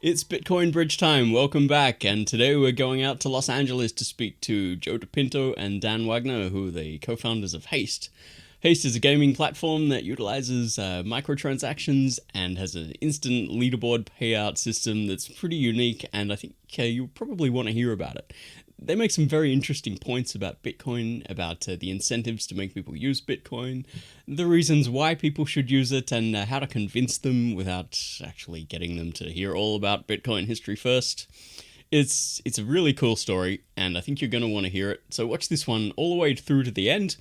It's Bitcoin Bridge time. Welcome back. And today we're going out to Los Angeles to speak to Joe DePinto and Dan Wagner, who are the co-founders of Haste. Haste is a gaming platform that utilizes microtransactions and has an instant leaderboard payout system that's pretty unique, and I think you'll probably want to hear about it. They make some very interesting points about Bitcoin, about the incentives to make people use Bitcoin, the reasons why people should use it, and how to convince them without actually getting them to hear all about Bitcoin history first. It's a really cool story, and I think you're going to want to hear it. So watch this one all the way through to the end.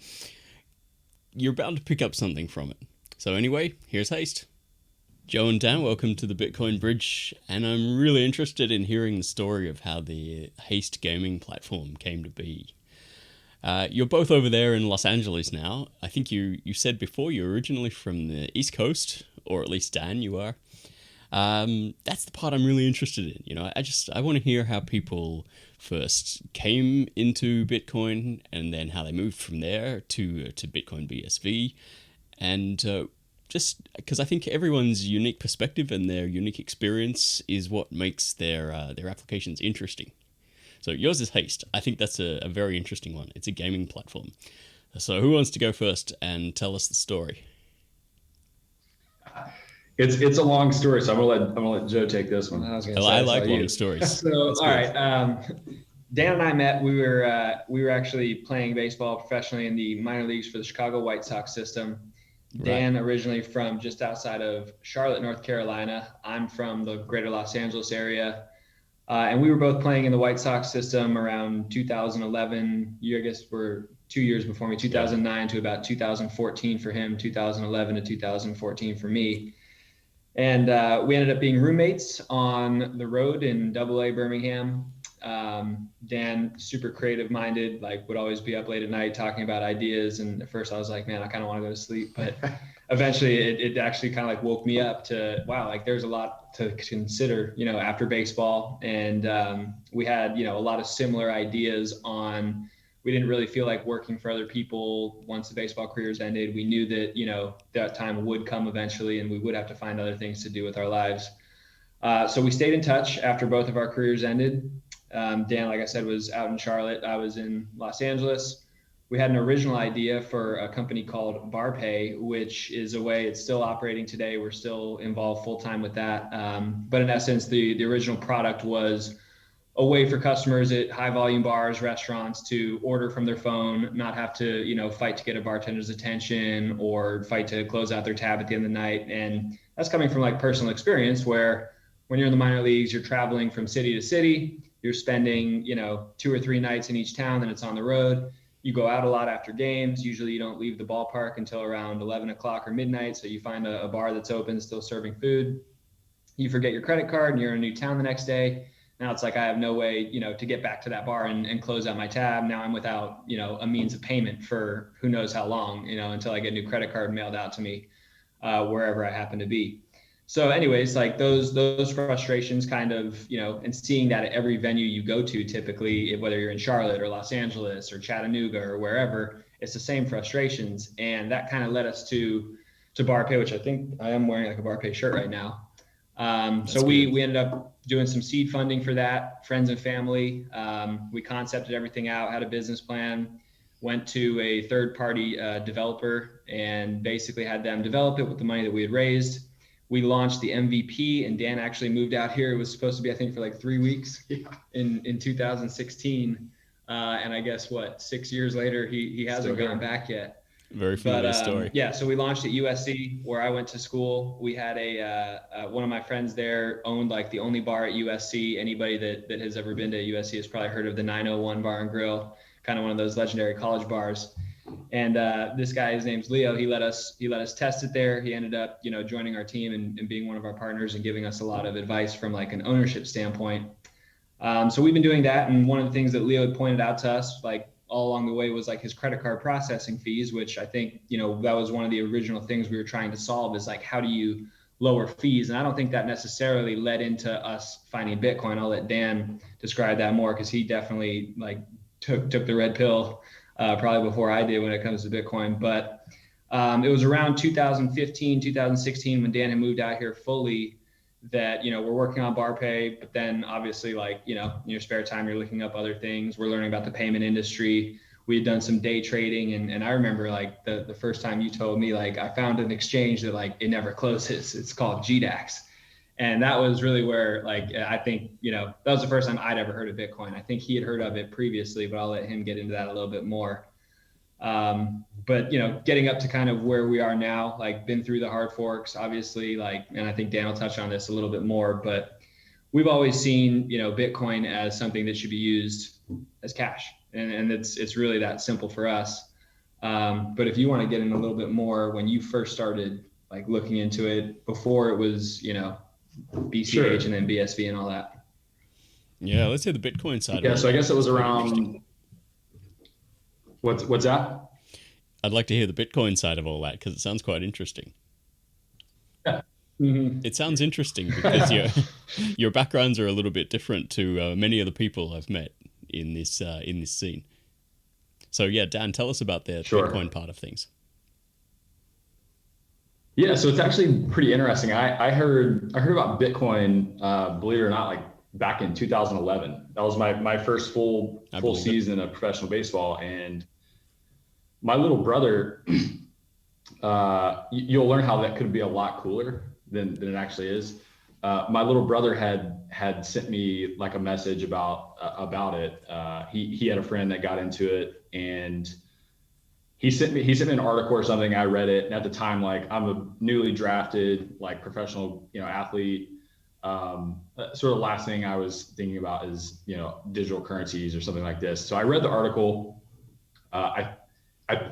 You're bound to pick up something from it. So anyway, here's Haste. Joe and Dan, welcome to the Bitcoin Bridge, and I'm really interested in hearing the story of how the Haste gaming platform came to be. You're both over there in Los Angeles now. I think you said before you're originally from the East Coast, or at least Dan, you are. That's the part I'm really interested in. You know, I want to hear how people first came into Bitcoin, and then how they moved from there to Bitcoin BSV, and just because I think everyone's unique perspective and their unique experience is what makes their applications interesting. So yours is Haste. I think that's a very interesting one. It's a gaming platform. So who wants to go first and tell us the story? It's a long story, so I'm gonna let Joe take this one. I like long stories. So all right, Dan and I met. We were actually playing baseball professionally in the minor leagues for the Chicago White Sox system. Dan originally from just outside of Charlotte, North Carolina. I'm from the greater Los Angeles area. And we were both playing in the White Sox system around 2011. I guess we're 2 years before me, 2009 to about 2014 for him, 2011 to 2014 for me. And we ended up being roommates on the road in AA Birmingham. Dan, super creative minded, like would always be up late at night talking about ideas. And at first I was like, man, I kind of want to go to sleep. But eventually it actually kind of like woke me up to, wow, like there's a lot to consider, you know, after baseball. And we had, you know, a lot of similar ideas on, we didn't really feel like working for other people once the baseball careers ended. We knew that, you know, that time would come eventually and we would have to find other things to do with our lives. So we stayed in touch after both of our careers ended. Dan, like I said, was out in Charlotte. I was in Los Angeles. We had an original idea for a company called BarPay, which is a way it's still operating today. We're still involved full-time with that. But in essence, the original product was a way for customers at high volume bars, restaurants to order from their phone, not have to, you know, fight to get a bartender's attention or fight to close out their tab at the end of the night. And that's coming from like personal experience where when you're in the minor leagues, you're traveling from city to city. You're spending, you know, 2 or 3 nights in each town, then it's on the road. You go out a lot after games. Usually you don't leave the ballpark until around 11 o'clock or midnight. So you find a bar that's open, still serving food. You forget your credit card and you're in a new town the next day. Now it's like I have no way, you know, to get back to that bar and close out my tab. Now I'm without, you know, a means of payment for who knows how long, you know, until I get a new credit card mailed out to me wherever I happen to be. So anyways, like those frustrations kind of, you know, and seeing that at every venue you go to, typically, whether you're in Charlotte or Los Angeles or Chattanooga or wherever, it's the same frustrations. And that kind of led us to BarPay, which I think I am wearing like a BarPay shirt right now. So we ended up doing some seed funding for that, friends and family. We concepted everything out, had a business plan, went to a third party developer and basically had them develop it with the money that we had raised. We launched the MVP and Dan actually moved out here. It was supposed to be, I think, for like 3 weeks in 2016. And I guess 6 years later, he hasn't gone back yet. Very familiar story. Yeah, so we launched at USC where I went to school. We had one of my friends there owned like the only bar at USC. Anybody that has ever been to USC has probably heard of the 901 Bar and Grill, kind of one of those legendary college bars. And this guy, his name's Leo. He let us test it there. He ended up, you know, joining our team and being one of our partners and giving us a lot of advice from like an ownership standpoint. So we've been doing that. And one of the things that Leo had pointed out to us, like all along the way, was like his credit card processing fees, which I think, you know, that was one of the original things we were trying to solve is like, how do you lower fees? And I don't think that necessarily led into us finding Bitcoin. I'll let Dan describe that more because he definitely like took the red pill probably before I did when it comes to Bitcoin. But it was around 2015, 2016 when Dan had moved out here fully that, we're working on bar pay, but then obviously like, in your spare time, you're looking up other things. We're learning about the payment industry. We had done some day trading. And I remember like the first time you told me, like, I found an exchange that like, it never closes. It's called GDAX. And that was really where, like, I think, that was the first time I'd ever heard of Bitcoin. I think he had heard of it previously, but I'll let him get into that a little bit more. But, getting up to kind of where we are now, like, been through the hard forks, obviously, like, and I think Dan will touch on this a little bit more, but we've always seen, Bitcoin as something that should be used as cash. And it's really that simple for us. But if you want to get in a little bit more, when you first started, like, looking into it before it was, BCH Sure. and then BSV and all that. Yeah, let's hear the Bitcoin side. Yeah, so I guess it was around. What's that? I'd like to hear the Bitcoin side of all that because it sounds quite interesting. Yeah. Mm-hmm. It sounds interesting because your backgrounds are a little bit different to many of the people I've met in this scene. So yeah, Dan, tell us about the Sure. Bitcoin part of things. Yeah, so it's actually pretty interesting. I heard about Bitcoin, believe it or not, like back in 2011. That was my first full season of professional baseball, and my little brother. You'll learn how that could be a lot cooler than it actually is. My little brother had sent me like a message about it. He had a friend that got into it, and he sent me an article or something. I read it, and at the time, like, I'm a newly drafted, like, professional, athlete. Sort of last thing I was thinking about is, digital currencies or something like this. So I read the article. I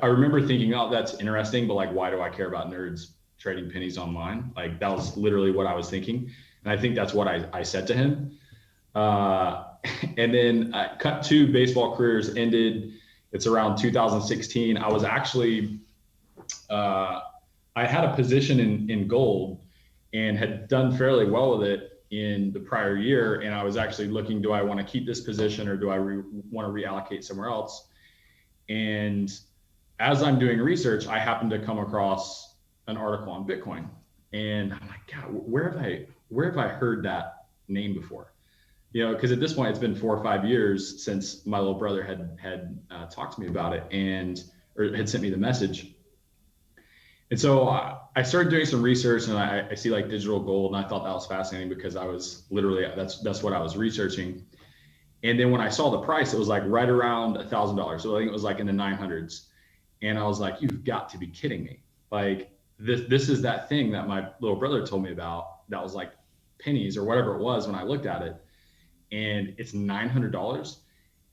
remember thinking, oh, that's interesting, but like, why do I care about nerds trading pennies online? Like, that was literally what I was thinking. And I think that's what I said to him. And then cut to baseball careers ended. It's around 2016. I was actually, I had a position in gold and had done fairly well with it in the prior year. And I was actually looking, do I want to keep this position or do I want to reallocate somewhere else? And as I'm doing research, I happened to come across an article on Bitcoin. And I'm like, God, where have I heard that name before? Because at this point, it's been 4 or 5 years since my little brother had talked to me about it or had sent me the message. And so I started doing some research, and I see like digital gold, and I thought that was fascinating because I was literally, that's what I was researching. And then when I saw the price, it was like right around $1,000. So I think it was like in the 900s. And I was like, you've got to be kidding me. Like, this is that thing that my little brother told me about that was like pennies or whatever it was when I looked at it. And it's $900.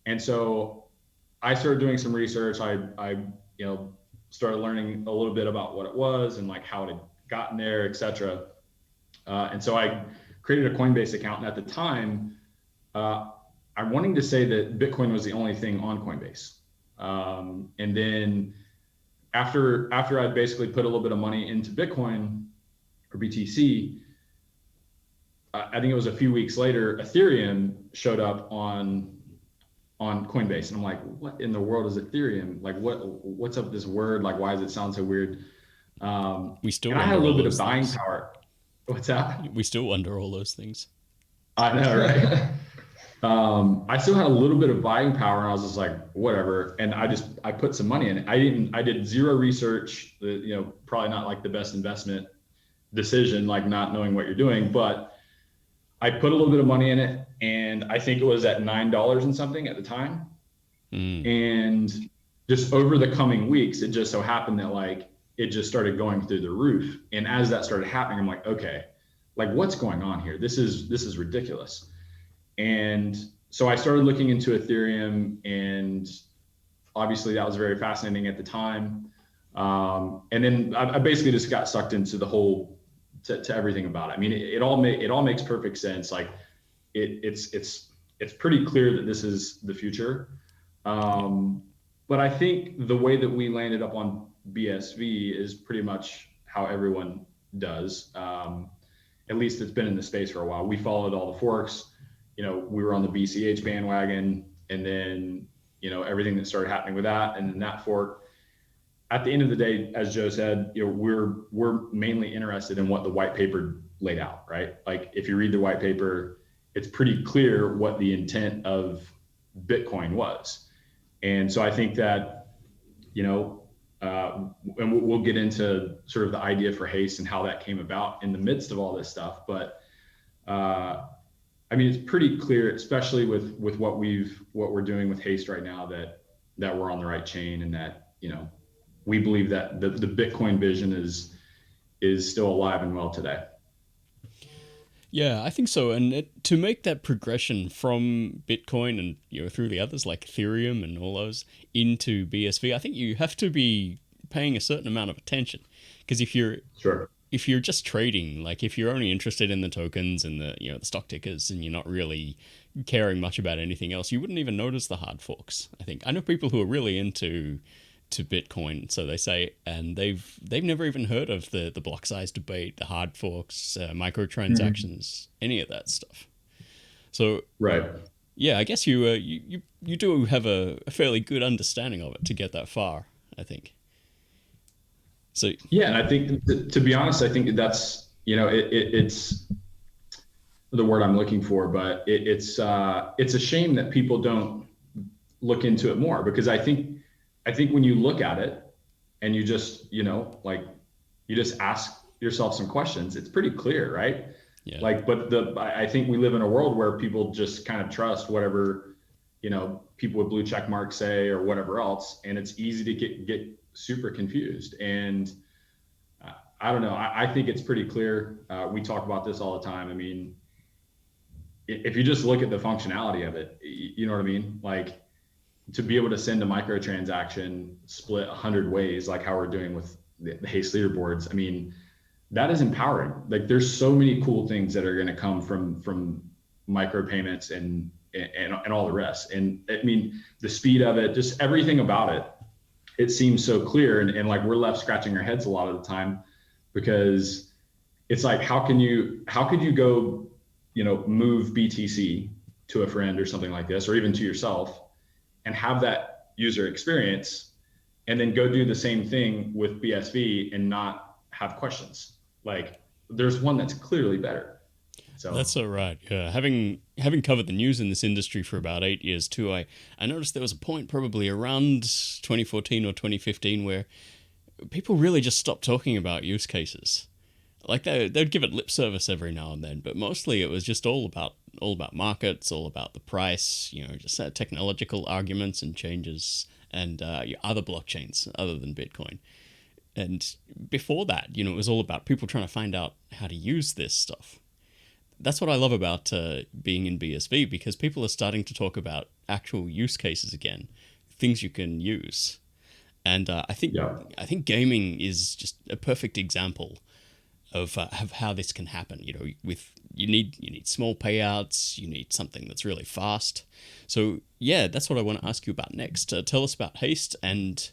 And so I started doing some research. I started learning a little bit about what it was and like how it had gotten there, et cetera. And so I created a Coinbase account. And at the time, I'm wanting to say that Bitcoin was the only thing on Coinbase. And then after I basically put a little bit of money into Bitcoin or BTC, I think it was a few weeks later, Ethereum showed up on Coinbase. And I'm like, what in the world is Ethereum? Like, what's up with this word? Like, why does it sound so weird? We still I had a little bit of buying power. What's that? We still wonder all those things. I know, right? I still had a little bit of buying power, and I was just like, whatever. And I put some money in it. I did zero research, probably not like the best investment decision, like not knowing what you're doing, but I put a little bit of money in it, and I think it was at $9 and something at the time. And just over the coming weeks, it just so happened that like, it just started going through the roof. And as that started happening, I'm like, okay, like, what's going on here? This is ridiculous. And so I started looking into Ethereum, and obviously that was very fascinating at the time. And then I basically just got sucked into the whole, to everything about it. I mean, it all makes perfect sense. Like it's pretty clear that this is the future. But I think the way that we landed up on BSV is pretty much how everyone does. At least it's been in the space for a while. We followed all the forks. We were on the BCH bandwagon, and then, everything that started happening with that, and then that fork. At the end of the day, as Joe said, we're mainly interested in what the white paper laid out, right? Like if you read the white paper, it's pretty clear what the intent of Bitcoin was. And so I think that, and we'll get into sort of the idea for Haste and how that came about in the midst of all this stuff. But I mean, it's pretty clear, especially with what we're doing with Haste right now, that we're on the right chain, and that, we believe that the Bitcoin vision is still alive and well today. Yeah, I think so. And to make that progression from Bitcoin and through the others like Ethereum and all those into BSV, I think you have to be paying a certain amount of attention. Because if you're just trading, like if you're only interested in the tokens and the stock tickers, and you're not really caring much about anything else, you wouldn't even notice the hard forks. I think I know people who are really into Bitcoin, so they say, and they've never even heard of the block size debate, the hard forks, microtransactions, any of that stuff. So right, yeah, I guess you do have a fairly good understanding of it to get that far, I think. So yeah, and I think to be honest, I think that's it's the word I'm looking for, but it's a shame that people don't look into it more, because I think when you look at it and you just, you just ask yourself some questions, it's pretty clear, right? Yeah. But I think we live in a world where people just kind of trust whatever, people with blue check marks say or whatever else. And it's easy to get super confused. And I don't know, I think it's pretty clear. We talk about this all the time. I mean, if you just look at the functionality of it, you know what I mean? Like, to be able to send a microtransaction split 100 ways, like how we're doing with the Haste leaderboards, I mean, that is empowering. Like, there's so many cool things that are going to come from micropayments and all the rest. And I mean, the speed of it, just everything about it seems so clear. And like, we're left scratching our heads a lot of the time, because it's like, how could you go, move BTC to a friend or something like this, or even to yourself, and have that user experience, and then go do the same thing with BSV and not have questions? Like, there's one that's clearly better. So that's so right. Yeah, having covered the news in this industry for about 8 years too, I noticed there was a point probably around 2014 or 2015 where people really just stopped talking about use cases. Like they'd give it lip service every now and then, but mostly it was just all about markets, all about the price, just technological arguments and changes, and other blockchains other than Bitcoin. And before that, it was all about people trying to find out how to use this stuff. That's what I love about being in BSV, because people are starting to talk about actual use cases again, things you can use. And I think gaming is just a perfect example of how this can happen. You need small payouts, you need something that's really fast. So yeah, that's what I want to ask you about next. Tell us about Haste and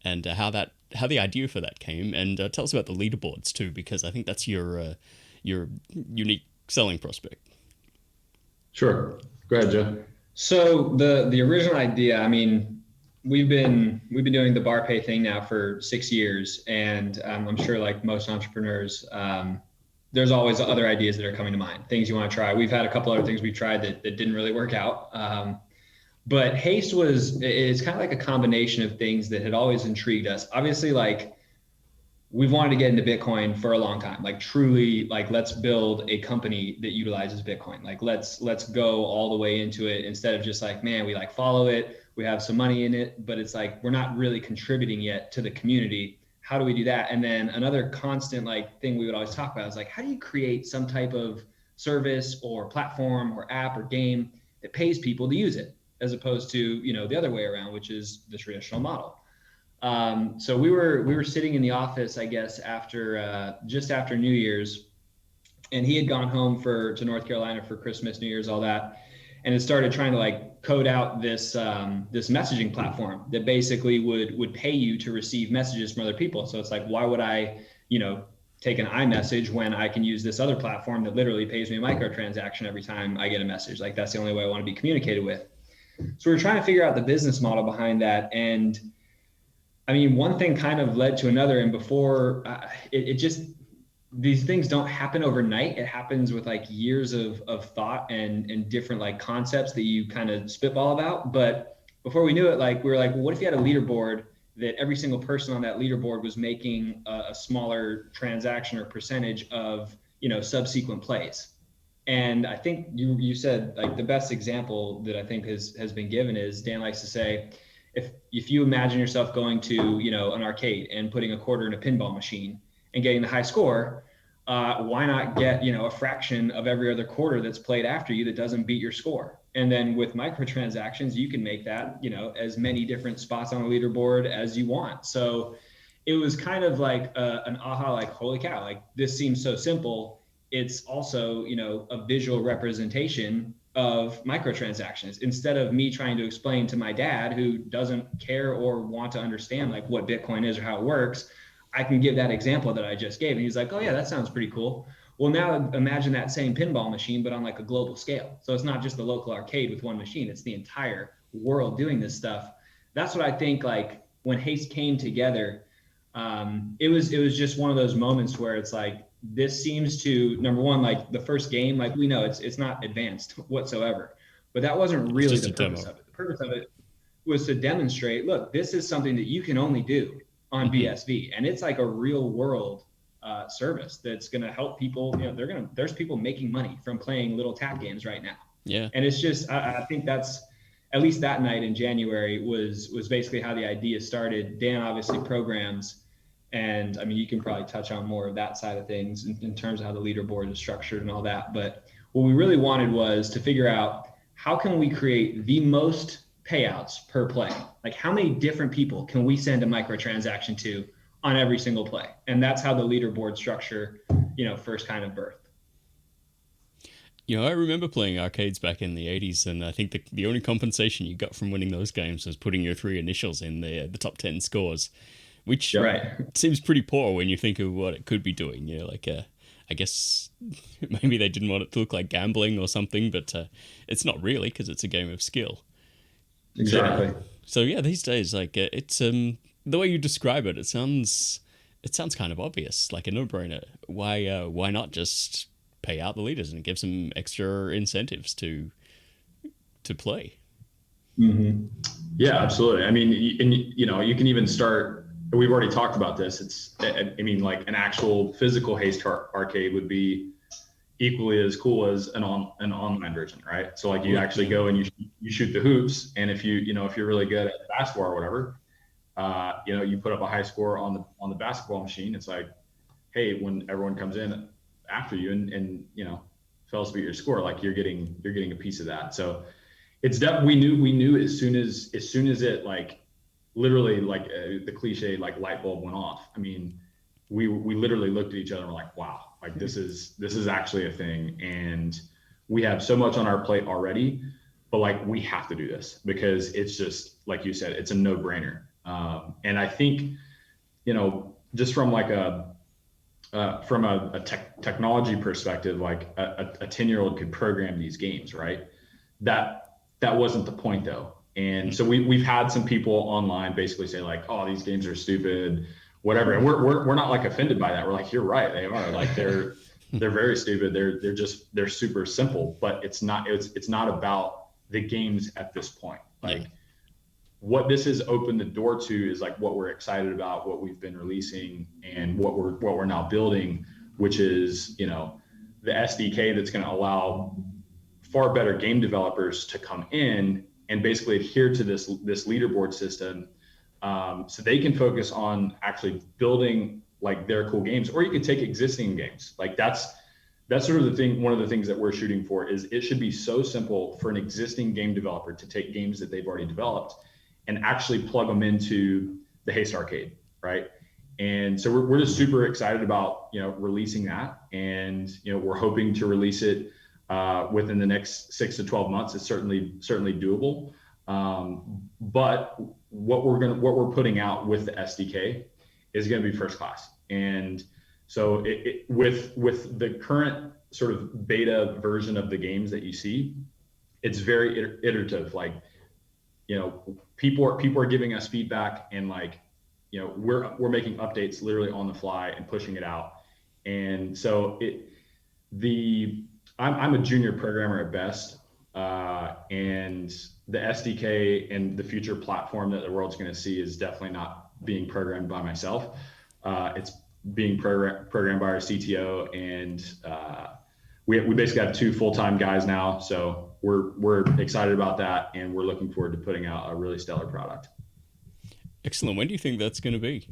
how the idea for that came, and tell us about the leaderboards too, because I think that's your unique selling prospect. Sure, go ahead, Joe. So the original idea, I mean, we've been doing the bar pay thing now for 6 years, and I'm sure, like most entrepreneurs, there's always other ideas that are coming to mind, things you want to try. We've had a couple other things we've tried that didn't really work out. But Haste it's kind of like a combination of things that had always intrigued us. Obviously, like, we've wanted to get into Bitcoin for a long time, like truly, like, let's build a company that utilizes Bitcoin. Like, let's go all the way into it, instead of just like, man, we like follow it, we have some money in it, but it's like, we're not really contributing yet to the community. How do we do that? And then another constant like thing we would always talk about is like, how do you create some type of service or platform or app or game that pays people to use it, as opposed to, the other way around, which is the traditional model. So we were sitting in the office, I guess, just after New Year's, and he had gone home to North Carolina for Christmas, New Year's, all that, and had started trying to like code out this messaging platform that basically would pay you to receive messages from other people. So it's like, why would I, take an iMessage when I can use this other platform that literally pays me a microtransaction every time I get a message? Like, that's the only way I want to be communicated with. So we're trying to figure out the business model behind that. And I mean, one thing kind of led to another, and before these things don't happen overnight. It happens with like years of thought and different like concepts that you kind of spitball about. But before we knew it, like we were like, well, what if you had a leaderboard that every single person on that leaderboard was making a smaller transaction or percentage of, subsequent plays? And I think you said like the best example that I think has been given is Dan likes to say, if you imagine yourself going to, an arcade and putting a quarter in a pinball machine and getting the high score, why not get, a fraction of every other quarter that's played after you that doesn't beat your score? And then with microtransactions, you can make that, as many different spots on the leaderboard as you want. So it was kind of like an aha, like, holy cow, like this seems so simple. It's also, a visual representation of microtransactions. Instead of me trying to explain to my dad who doesn't care or want to understand like what Bitcoin is or how it works, I can give that example that I just gave. And he's like, oh yeah, that sounds pretty cool. Well, now imagine that same pinball machine, but on like a global scale. So it's not just the local arcade with one machine, it's the entire world doing this stuff. That's what I think, like when Haste came together, it was just one of those moments where it's like, this seems to, number one, like the first game, like we know it's not advanced whatsoever, but that wasn't really the purpose of it. The purpose of it was to demonstrate, look, this is something that you can only do on BSV, and it's like a real world service that's going to help people. There's people making money from playing little tap games right now. Yeah. And it's just, I think that's, at least that night in January was basically how the idea started. Dan obviously programs, and I mean, you can probably touch on more of that side of things in terms of how the leaderboard is structured and all that. But what we really wanted was to figure out, how can we create the most payouts per play? Like, how many different people can we send a microtransaction to on every single play? And that's how the leaderboard structure, first kind of birthed. I remember playing arcades back in the 80s, and I think the only compensation you got from winning those games was putting your 3 initials in the top 10 scores, which seems pretty poor when you think of what it could be doing. I guess maybe they didn't want it to look like gambling or something, but it's not really, because it's a game of skill. Exactly. So yeah, these days, like it's the way you describe it, it sounds kind of obvious, like a no-brainer. Why not just pay out the leaders and give some extra incentives to play? Mm-hmm. Yeah, absolutely. I mean, you can even start. We've already talked about this. Like an actual physical Haste arcade would be equally as cool as an online version, right? So like you actually go and you shoot the hoops, and if you're really good at basketball or whatever, you put up a high score on the basketball machine. It's like, hey, when everyone comes in after you and fellas beat your score, like you're getting a piece of that. So it's definitely, we knew as soon as it, like literally, like the cliche, like light bulb went off. I mean, we literally looked at each other and were like, wow, like this is actually a thing, and we have so much on our plate already, but like we have to do this because it's just, like you said, it's a no-brainer. And I think, just from like a technology perspective, like a 10-year-old could program these games, right? That wasn't the point though. And so we've had some people online basically say like, oh, these games are stupid, whatever. And we're not like offended by that. We're like, you're right, they are. Like they're very stupid. They're super simple, but it's not about the games at this point. Like what this has opened the door to is like what we're excited about, what we've been releasing, and what we're now building, which is, the SDK that's going to allow far better game developers to come in and basically adhere to this leaderboard system, so they can focus on actually building like their cool games, or you can take existing games. Like that's sort of the thing. One of the things that we're shooting for is it should be so simple for an existing game developer to take games that they've already developed and actually plug them into the Haste arcade, right? And so we're just super excited about releasing that, and we're hoping to release it within the next 6 to 12 months. It's certainly doable. But what we're putting out with the SDK is going to be first class. And so with the current sort of beta version of the games that you see, it's very iterative. Like, people are giving us feedback, and like, we're making updates literally on the fly and pushing it out. And so I'm a junior programmer at best, and the SDK and the future platform that the world's going to see is definitely not being programmed by myself. It's being programmed by our CTO, and we basically have 2 full-time guys now. So we're excited about that, and we're looking forward to putting out a really stellar product. Excellent. When do you think that's going to be?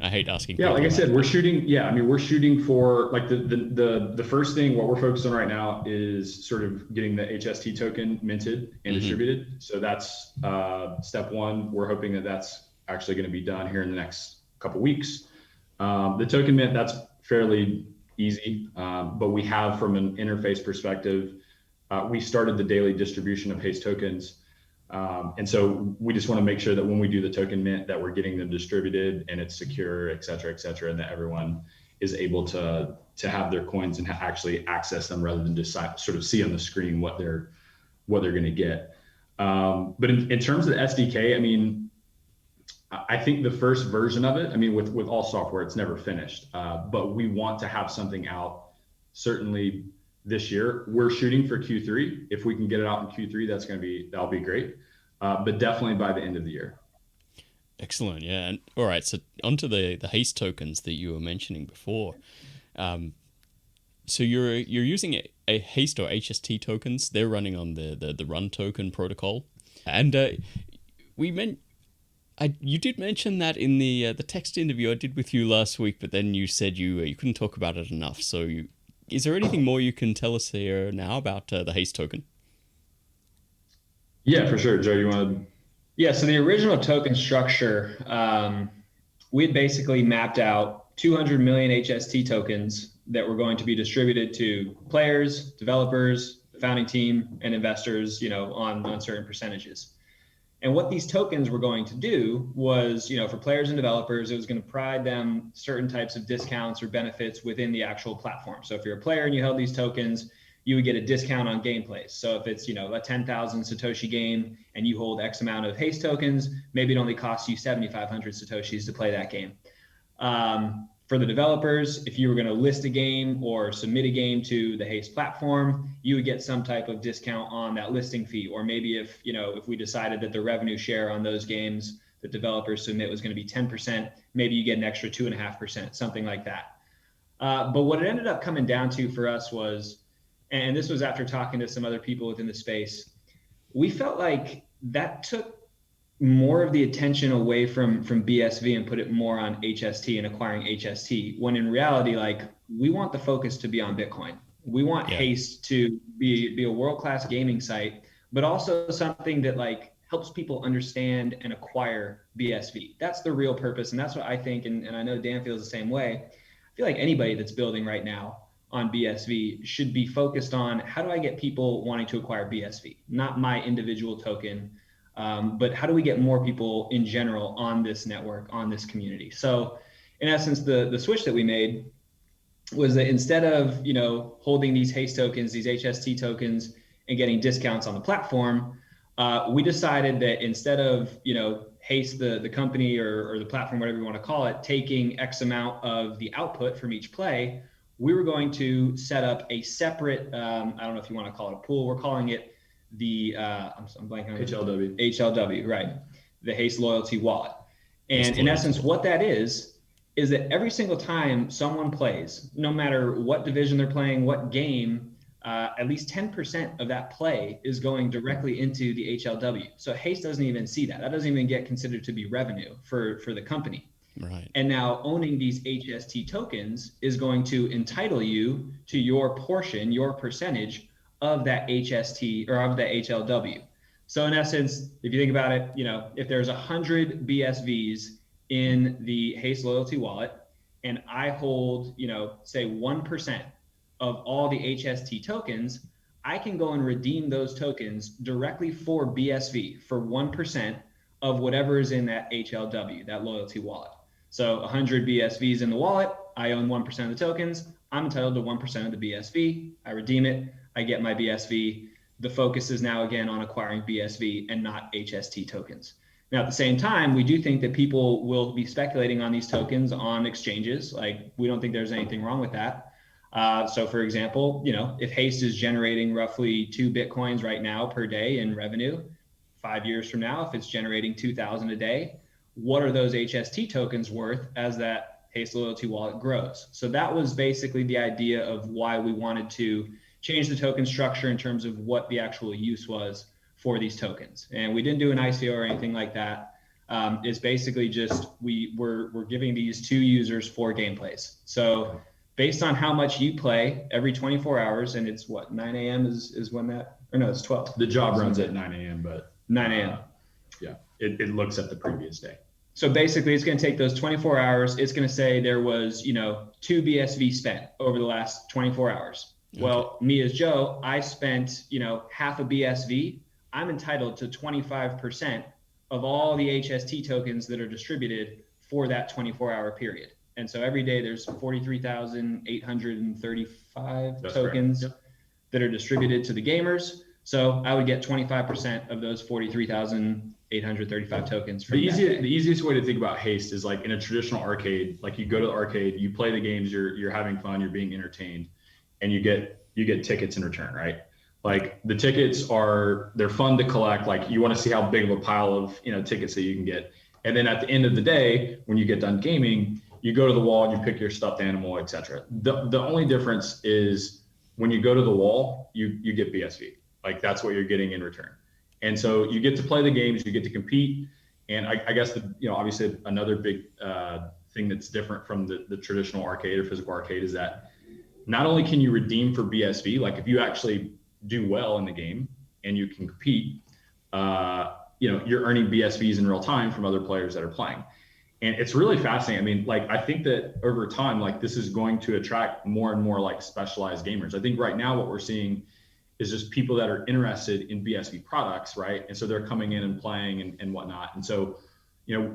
I hate asking. Yeah, like I said, we're shooting for like the first thing. What we're focused on right now is sort of getting the HST token minted and distributed. So that's step 1. We're hoping that that's actually going to be done here in the next couple weeks. The token mint, that's fairly easy, but we have, from an interface perspective, we started the daily distribution of Hst Tokens. And so we just want to make sure that when we do the token mint, that we're getting them distributed and it's secure, et cetera, and that everyone is able to have their coins and actually access them, rather than just sort of see on the screen what they're going to get. But in terms of the SDK, I mean, I think the first version of it, I mean, with all software, it's never finished, but we want to have something out certainly this year. We're shooting for Q3. If we can get it out in Q3, that'll be great. But definitely by the end of the year. Excellent. Yeah. And all right. So onto the Haste tokens that you were mentioning before. So you're using a Haste or HST tokens. They're running on the Run token protocol, and you did mention that in the text interview I did with you last week, but then you said you couldn't talk about it enough. So is there anything more you can tell us here now about the Haste token? Yeah, for sure. Joe, you want to? Yeah, so the original token structure, we had basically mapped out 200 million HST tokens that were going to be distributed to players, developers, the founding team, and investors, on certain percentages. And what these tokens were going to do was, for players and developers, it was going to provide them certain types of discounts or benefits within the actual platform. So if you're a player and you held these tokens, you would get a discount on gameplays. So if it's, a 10,000 Satoshi game and you hold X amount of Haste tokens, maybe it only costs you 7,500 Satoshis to play that game. For the developers, if you were going to list a game or submit a game to the Haste platform, you would get some type of discount on that listing fee. Or maybe if we decided that the revenue share on those games that developers submit was going to be 10%, maybe you get an extra 2.5%, something like that. But what it ended up coming down to for us was, and this was after talking to some other people within the space, we felt like that took more of the attention away from BSV and put it more on HST and acquiring HST, when in reality, we want the focus to be on Bitcoin. We want Haste to be a world-class gaming site, but also something that helps people understand and acquire BSV. That's the real purpose. And that's what I think, and I know Dan feels the same way. I feel like anybody that's building right now on BSV should be focused on, how do I get people wanting to acquire BSV? Not my individual token, but how do we get more people in general on this network, on this community? So in essence, the switch that we made was that instead of, holding these Haste tokens, these HST tokens, and getting discounts on the platform, we decided that instead of, Haste, the company or the platform, whatever you want to call it, taking X amount of the output from each play, we were going to set up a separate, I don't know if you want to call it a pool, we're calling it the I'm blanking on HLW, right? The Haste Loyalty Wallet. And in essence, what that is that every single time someone plays, no matter what division they're playing, what game, at least 10% of that play is going directly into the HLW. So Haste doesn't even see that. That doesn't even get considered to be revenue for the company. Right. And now owning these HST tokens is going to entitle you to your portion, your percentage of that HST or of the HLW. So in essence, if you think about it, if there's 100 BSVs in the Haste Loyalty Wallet, and I hold, say 1% of all the HST tokens, I can go and redeem those tokens directly for BSV for 1% of whatever is in that HLW, that loyalty wallet. So 100 BSVs in the wallet, I own 1% of the tokens, I'm entitled to 1% of the BSV, I redeem it, I get my BSV. The focus is now again on acquiring BSV and not HST tokens. Now, at the same time, we do think that people will be speculating on these tokens on exchanges. Like, we don't think there's anything wrong with that. So for example, if Haste is generating roughly 2 Bitcoins right now per day in revenue, 5 years from now, if it's generating 2,000 a day, what are those HST tokens worth as that Haste loyalty wallet grows? So that was basically the idea of why we wanted to change the token structure in terms of what the actual use was for these tokens. And we didn't do an ICO or anything like that. It's basically just we're giving these 2 users 4 gameplays. So based on how much you play every 24 hours, and it's what, 9 a.m. is when that, or no, it's 12. The job runs at 9 a.m., but 9 a.m. Yeah, it looks at the previous day. So basically, it's going to take those 24 hours. It's going to say there was, 2 BSV spent over the last 24 hours. Okay. Well, me as Joe, I spent, half a BSV. I'm entitled to 25% of all the HST tokens that are distributed for that 24-hour period. And so every day there's 43,835 tokens that are distributed to the gamers. So I would get 25% of those 43,835 tokens. The easiest way to think about Haste is like in a traditional arcade. Like you go to the arcade, you play the games, you're having fun, you're being entertained, and you get tickets in return, right? Like the tickets they're fun to collect. Like you want to see how big of a pile of tickets that you can get, and then at the end of the day, when you get done gaming, you go to the wall and you pick your stuffed animal, etc. The only difference is when you go to the wall, you get BSV. Like that's what you're getting in return. And so you get to play the games, you get to compete. And I guess obviously another big thing that's different from the traditional arcade or physical arcade is that not only can you redeem for BSV, like if you actually do well in the game and you can compete, you're earning BSVs in real time from other players that are playing. And it's really fascinating. I mean, like, I think that over time, like this is going to attract more and more like specialized gamers. I think right now what we're seeing is just people that are interested in BSV products, right? And so they're coming in and playing and whatnot. And so,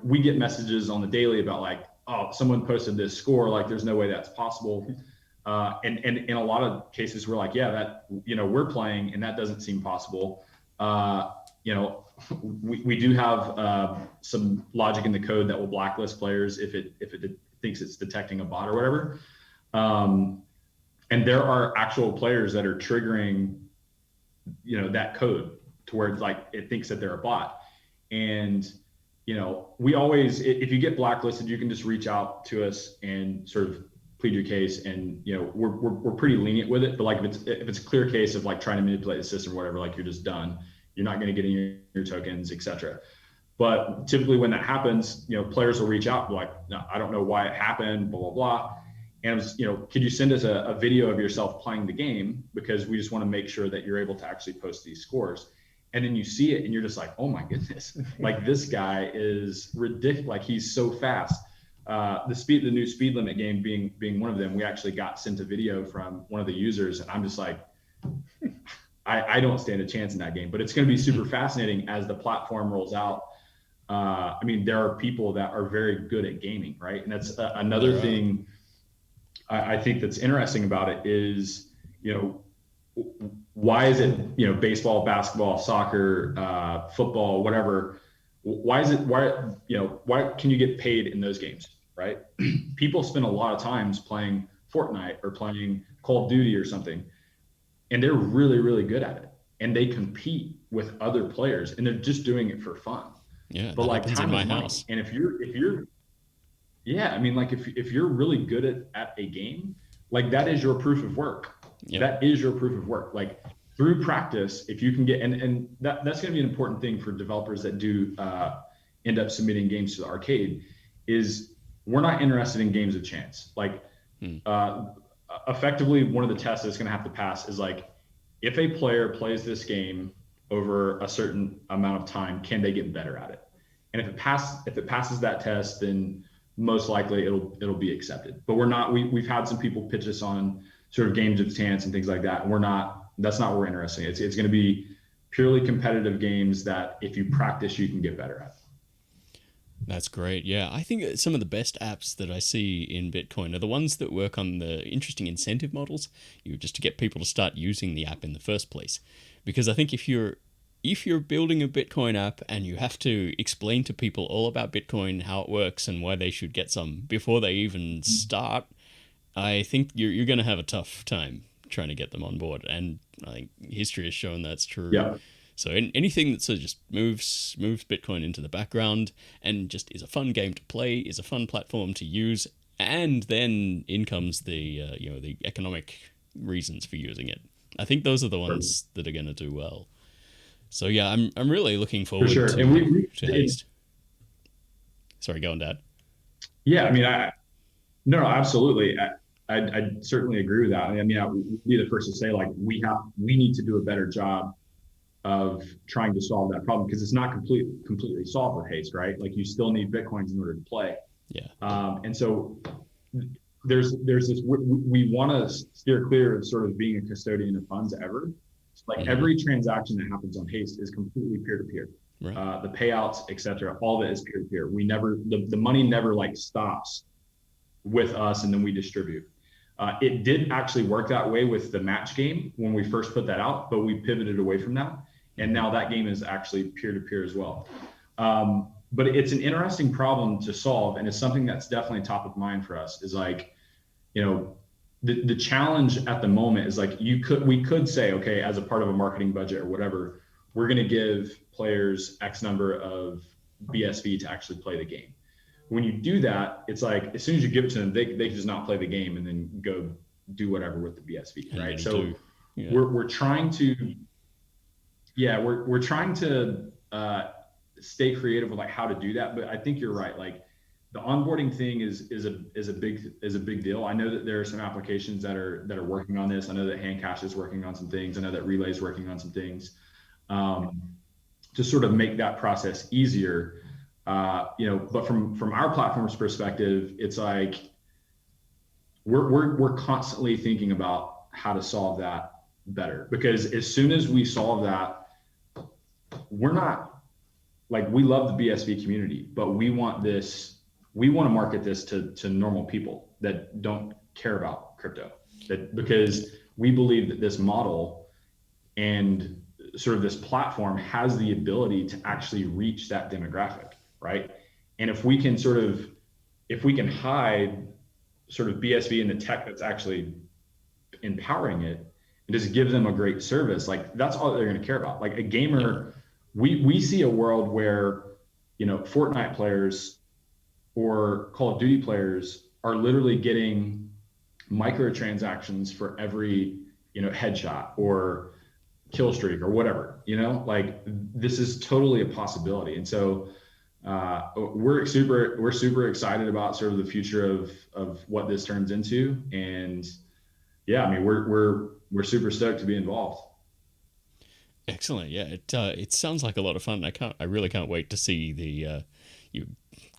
we get messages on the daily about like, oh, someone posted this score, like there's no way that's possible. And in a lot of cases, we're like, yeah, that, we're playing and that doesn't seem possible. We do have some logic in the code that will blacklist players if it thinks it's detecting a bot or whatever. And there are actual players that are triggering, that code to where like it thinks that they're a bot. And, we always, if you get blacklisted, you can just reach out to us and sort of plead your case. And, we're pretty lenient with it. But like if it's a clear case of like trying to manipulate the system or whatever, like you're just done. You're not going to get in your tokens, et cetera. But typically when that happens, players will reach out like, no, I don't know why it happened, blah, blah, blah. And, could you send us a video of yourself playing the game? Because we just want to make sure that you're able to actually post these scores. And then you see it and you're just like, oh my goodness, like this guy is ridiculous. Like he's so fast. The new speed limit game being one of them, we actually got sent a video from one of the users. And I'm just like, I don't stand a chance in that game, but it's going to be super fascinating as the platform rolls out. I mean, there are people that are very good at gaming, right? And that's another thing I think that's interesting about it is, why is it, baseball, basketball, soccer, football, whatever, why can you get paid in those games, right? People spend a lot of times playing Fortnite or playing Call of Duty or something. And they're really, really good at it. And they compete with other players and they're just doing it for fun. Yeah. But like time in my house. And if you're if you're really good at a game, like that is your proof of work. Yeah. That is your proof of work. Like through practice, if you can get, and that's going to be an important thing for developers that do end up submitting games to the arcade is we're not interested in games of chance. Like, effectively, one of the tests that's going to have to pass is like, if a player plays this game over a certain amount of time, can they get better at it? And if it passes that test, then most likely it'll be accepted. But we've had some people pitch us on sort of games of chance and things like that. And that's not what we're interested in. It's going to be purely competitive games that if you practice, you can get better at. That's great. Yeah, I think some of the best apps that I see in Bitcoin are the ones that work on the interesting incentive models, just to get people to start using the app in the first place. Because I think if you're if you're building a Bitcoin app and you have to explain to people all about Bitcoin, how it works, and why they should get some before they even start, I think you're going to have a tough time trying to get them on board. And I think history has shown that's true. Yeah. So anything that sort of just moves Bitcoin into the background and just is a fun game to play, is a fun platform to use, and then in comes the the economic reasons for using it. I think those are the ones that are going to do well. So yeah, I'm really looking forward to, and to Haste. Sorry, go on, Dad. Yeah, I mean, no, absolutely. I certainly agree with that. I mean, I would be the first to say, like, we need to do a better job of trying to solve that problem, because it's not completely solved with Haste, right? Like, you still need Bitcoins in order to play. Yeah. And so there's this, we want to steer clear of sort of being a custodian of funds ever. Like, every transaction that happens on Haste is completely peer-to-peer. Right. The payouts, etc., all of it is peer-to-peer. We never, the money never like stops with us and then we distribute. It did actually work that way with the match game when we first put that out, but we pivoted away from that. And now that game is actually peer-to-peer as well. But it's an interesting problem to solve. And it's something that's definitely top of mind for us, is like, the challenge at the moment is like, we could say, okay, as a part of a marketing budget or whatever, we're going to give players X number of BSV to actually play the game. When you do that, it's like, as soon as you give it to them, they can just not play the game and then go do whatever with the BSV, right? So we're trying to, we're trying to stay creative with like how to do that. But I think you're right. Like, the onboarding thing is a big deal. I know that there are some applications that are working on this. I know that Handcash is working on some things. I know that Relay is working on some things to sort of make that process easier. But from our platform's perspective, it's like we're constantly thinking about how to solve that better, because as soon as we solve that, we're not like, we love the BSV community, but we want to market this to normal people that don't care about crypto, because we believe that this model and sort of this platform has the ability to actually reach that demographic, right? And if we can hide sort of BSV in the tech that's actually empowering it and just give them a great service, like, that's all they're going to care about. Like, a gamer, we see a world where, Fortnite players or Call of Duty players are literally getting microtransactions for every, headshot or kill streak or whatever, like, this is totally a possibility. And so we're super excited about sort of the future of what this turns into. And yeah, I mean, we're super stoked to be involved. Excellent. Yeah, it sounds like a lot of fun. I really can't wait to see the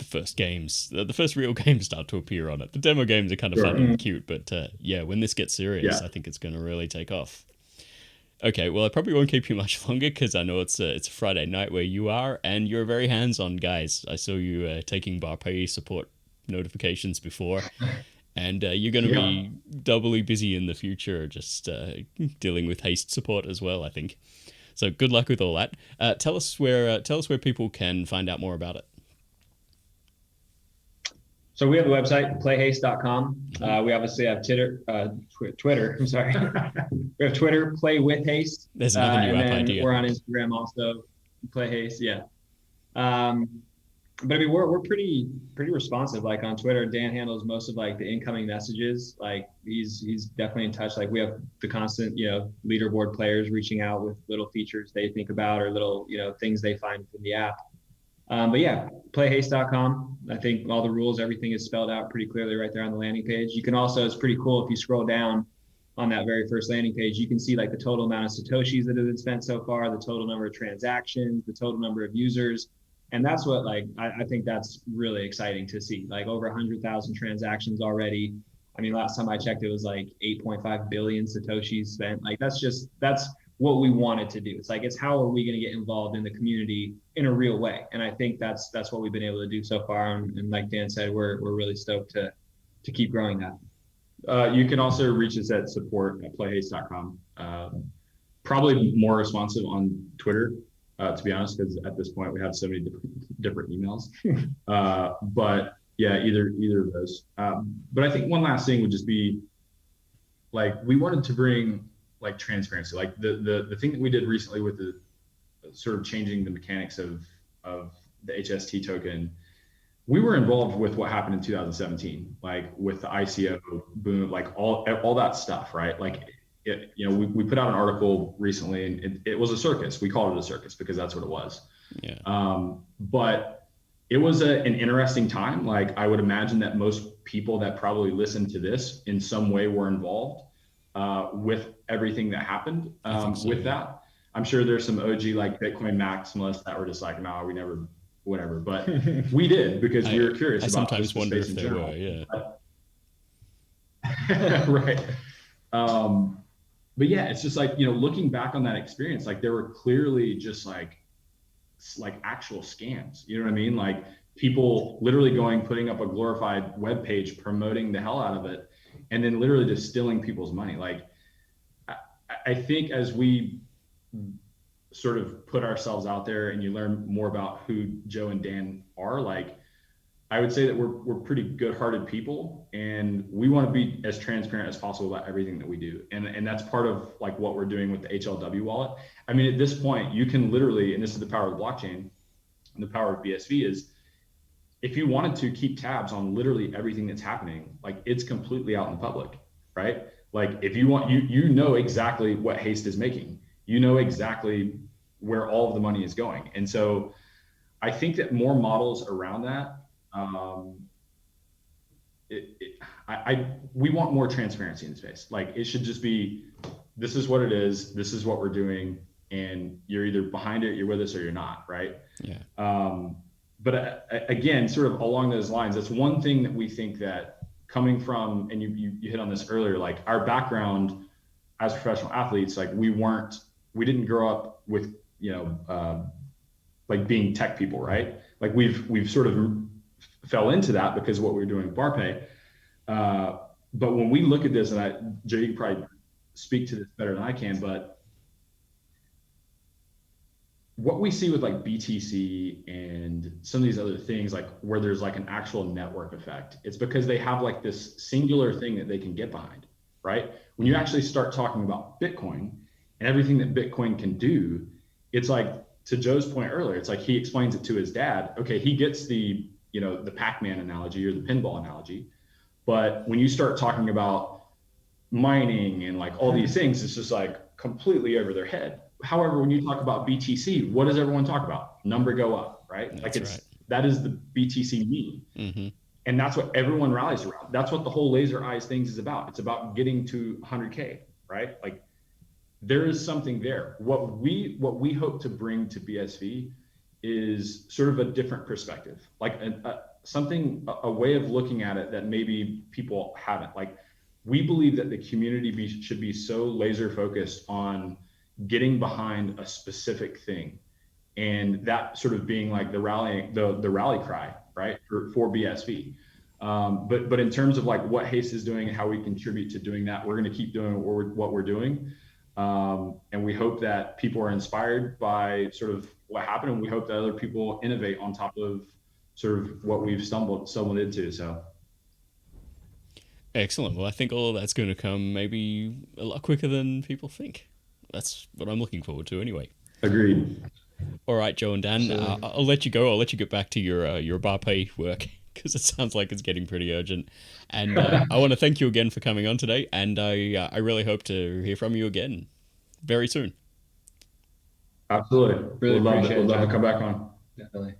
first games, the first real games start to appear on it. The demo games are kind of fun and cute, but when this gets serious, I think it's going to really take off. Okay, well, I probably won't keep you much longer, because I know it's a Friday night where you are, and you're very hands-on, guys. I saw you taking BarPay support notifications before, and you're going to be doubly busy in the future, just dealing with Haste support as well, I think. So good luck with all that. Tell us where people can find out more about it. So we have a website, playhaste.com. We obviously have Twitter. I'm sorry. We have Twitter, Play with Haste. There's another new app idea. We're on Instagram also, Play Haste. Yeah. But I mean, we're pretty responsive. Like, on Twitter, Dan handles most of like the incoming messages. Like, he's definitely in touch. Like, we have the constant, leaderboard players reaching out with little features they think about, or little, things they find in the app. But yeah, playhaste.com. I think all the rules, everything is spelled out pretty clearly right there on the landing page. You can also, it's pretty cool, if you scroll down on that very first landing page, you can see like the total amount of Satoshis that have been spent so far, the total number of transactions, the total number of users. And that's what, like, I think that's really exciting to see, like, over 100,000 transactions already. I mean, last time I checked, it was like 8.5 billion Satoshis spent. Like, that's what we wanted to do. It's like, it's how are we going to get involved in the community in a real way? And I think that's what we've been able to do so far. And like Dan said, we're really stoked to keep growing that. You can also reach us at support@playhaste.com. Probably more responsive on Twitter. to be honest, because at this point we have so many different emails. But yeah, either of those. But I think one last thing would just be like, we wanted to bring like transparency, like the thing that we did recently with the sort of changing the mechanics of the Hst token. We were involved with what happened in 2017, like with the ICO boom, like all that stuff, right? Like, we put out an article recently, and it was a circus. We called it a circus because that's what it was. Yeah. But it was an interesting time. Like, I would imagine that most people that probably listened to this in some way were involved with everything that happened with that. I'm sure there's some OG like Bitcoin maximalists that were just like, no, we never, whatever. But we did, because we were curious about sometimes the wonder space if in they general. were, yeah. Right. But yeah, it's just like, looking back on that experience, like there were clearly just like actual scams. You know what I mean? Like people literally putting up a glorified web page, promoting the hell out of it, and then literally just stealing people's money. Like, I think as we sort of put ourselves out there and you learn more about who Joe and Dan are, like, I would say that we're pretty good-hearted people, and we want to be as transparent as possible about everything that we do. And that's part of like what we're doing with the HLW wallet. I mean, at this point, you can literally, and this is the power of blockchain and the power of BSV, is if you wanted to keep tabs on literally everything that's happening, like it's completely out in the public, right? Like if you want, you know exactly what Haste is making. You know exactly where all of the money is going. And so I think that more models around that, we want more transparency in the space. Like it should just be, this is what it is, this is what we're doing, and you're either behind it, you're with us, or you're not, right? Yeah. But again, sort of along those lines, that's one thing that we think that coming from, and you hit on this earlier, like our background as professional athletes, like we didn't grow up with, like being tech people, right? Like we've sort of fell into that because of what we were doing with BarPay. But when we look at this, and Joe, you can probably speak to this better than I can, but what we see with like BTC and some of these other things, like where there's like an actual network effect, it's because they have like this singular thing that they can get behind, right? When you actually start talking about Bitcoin and everything that Bitcoin can do, it's like, to Joe's point earlier, it's like he explains it to his dad. Okay, he gets the Pac-Man analogy or the pinball analogy, but when you start talking about mining and like all these things, it's just like completely over their head. However, when you talk about BTC, what does everyone talk about? Number go up, right? That's like right. That is the BTC meme. Mm-hmm. And that's what everyone rallies around. That's what the whole laser eyes things is about. It's about getting to 100K, right? Like there is something there. What we hope to bring to BSV is sort of a different perspective, like a way of looking at it that maybe people haven't. Like we believe that the community should be so laser focused on getting behind a specific thing, and that sort of being like the rally cry, right, for BSV. But in terms of like what Haste is doing and how we contribute to doing that, we're going to keep doing what we're doing. And we hope that people are inspired by sort of what happened, and we hope that other people innovate on top of sort of what we've stumbled into. So excellent. Well, I think all of that's going to come maybe a lot quicker than people think. That's what I'm looking forward to anyway. Agreed. All right, Joe and Dan, I'll let you go. I'll let you get back to your BarPay work, because it sounds like it's getting pretty urgent. And I want to thank you again for coming on today, and I really hope to hear from you again very soon. Absolutely. Really Would love appreciate it, to John. come back on. Definitely.